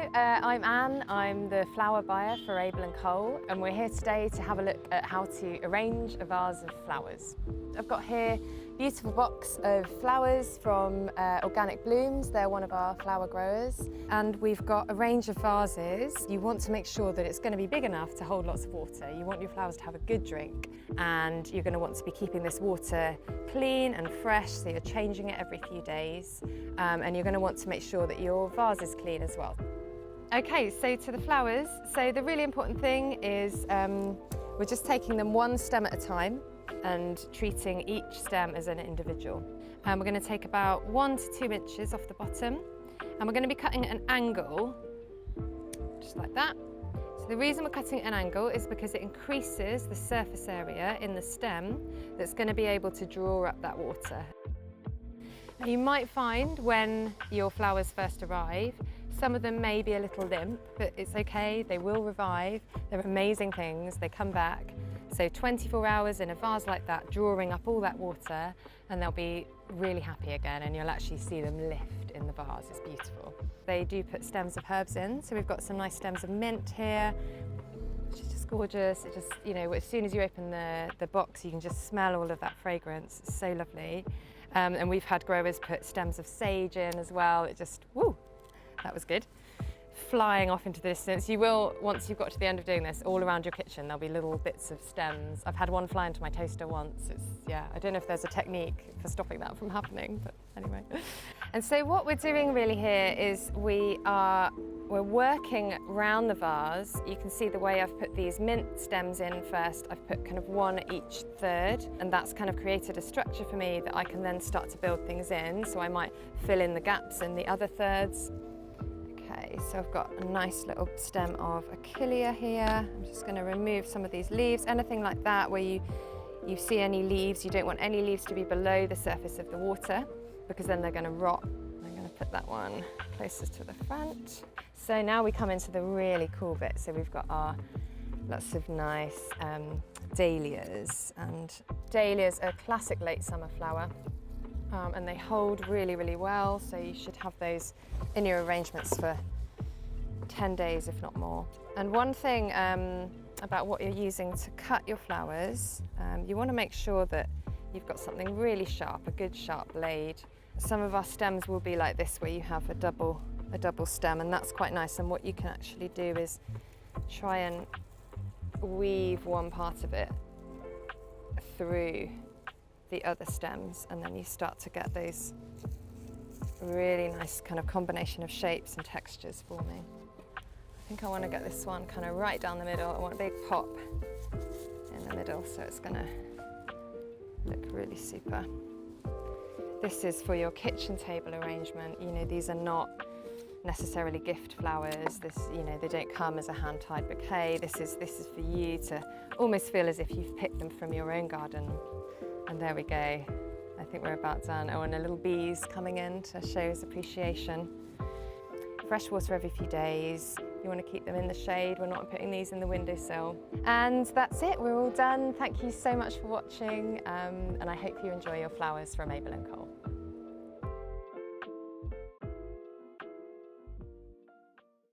I'm Anne. I'm the flower buyer for Abel & Cole, and we're here today to have a look at how to arrange a vase of flowers. I've got here a beautiful box of flowers from Organic Blooms. They're one of our flower growers. And we've got a range of vases. You want to make sure that it's going to be big enough to hold lots of water. You want your flowers to have a good drink, and you're going to want to be keeping this water clean and fresh, so you're changing it every few days. And you're going to want to make sure that your vase is clean as well. Okay, so to the flowers. So the really important thing is we're just taking them one stem at a time and treating each stem as an individual. We're going to take about 1 to 2 inches off the bottom, and we're going to be cutting at an angle, just like that. So the reason we're cutting at an angle is because it increases the surface area in the stem that's going to be able to draw up that water. Now, you might find when your flowers first arrive, some of them may be a little limp, but it's okay, they will revive. They're amazing things, they come back. So 24 hours in a vase like that, drawing up all that water, and they'll be really happy again, and you'll actually see them lift in the vase. It's beautiful. They do put stems of herbs in, so we've got some nice stems of mint here, which is just gorgeous. It just, you know, as soon as you open the box, you can just smell all of that fragrance. It's so lovely. And we've had growers put stems of sage in as well. It just, woo, that was good. Flying off into the distance. You will, once you've got to the end of doing this, all around your kitchen there'll be little bits of stems. I've had one fly into my toaster once. It's, yeah, I don't know if there's a technique for stopping that from happening, but anyway. And so what we're doing really here is we're working around the vase. You can see the way I've put these mint stems in first. I've put kind of 1 each third, and that's kind of created a structure for me that I can then start to build things in. So I might fill in the gaps in the other thirds. Okay, so I've got a nice little stem of Achillea here. I'm just going to remove some of these leaves. Anything like that where you see any leaves, you don't want any leaves to be below the surface of the water, because then they're going to rot. I'm going to put that one closest to the front. So now we come into the really cool bit. So we've got our lots of nice dahlias, and dahlias are a classic late summer flower. And they hold really, really well, so you should have those in your arrangements for 10 days, if not more. And one thing about what you're using to cut your flowers, you want to make sure that you've got something really sharp, a good sharp blade. Some of our stems will be like this, where you have a double stem, and that's quite nice. And what you can actually do is try and weave one part of it through the other stems, and then you start to get those really nice kind of combination of shapes and textures forming. I think I want to get this one kind of right down the middle. I want a big pop in the middle, so it's going to look really super. This is for your kitchen table arrangement. You know, these are not necessarily gift flowers. This, you know, they don't come as a hand-tied bouquet. This is for you to almost feel as if you've picked them from your own garden. And there we go. I think we're about done. Oh, and a little bee's coming in to show his appreciation. Fresh water every few days. You want to keep them in the shade. We're not putting these in the windowsill. And that's it. We're all done. Thank you so much for watching. And I hope you enjoy your flowers from Abel & Cole.